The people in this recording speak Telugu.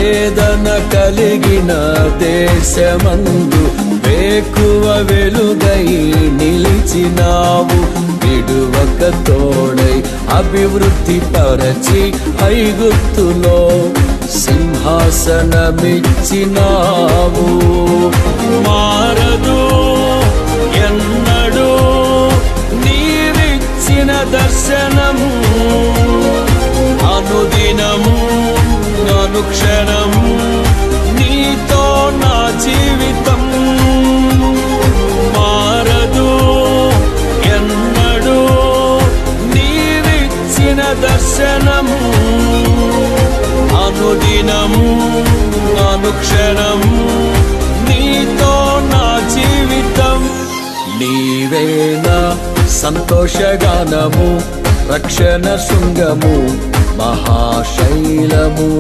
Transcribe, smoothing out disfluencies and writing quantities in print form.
వేదన కలిగిన దేశమందు వేకువ వెలుగై నిలిచినావు. విడువక తోడై అభివృద్ధి పరచి ఐగుప్తులో సింహాసనమిచ్చినావు. మారదు ఎన్నడూ నీవిచ్చిన దర్శనము, అనుదినము అనుక్షణము నీతో నా జీవితం. మారదు ఎన్నడూ నీవిచ్చిన దర్శనము, అనుదినము అనుక్షణము నీతో నా జీవితం. నీవేనా సంతోషగానము, రక్షణ శృంగము, మహాశైలము.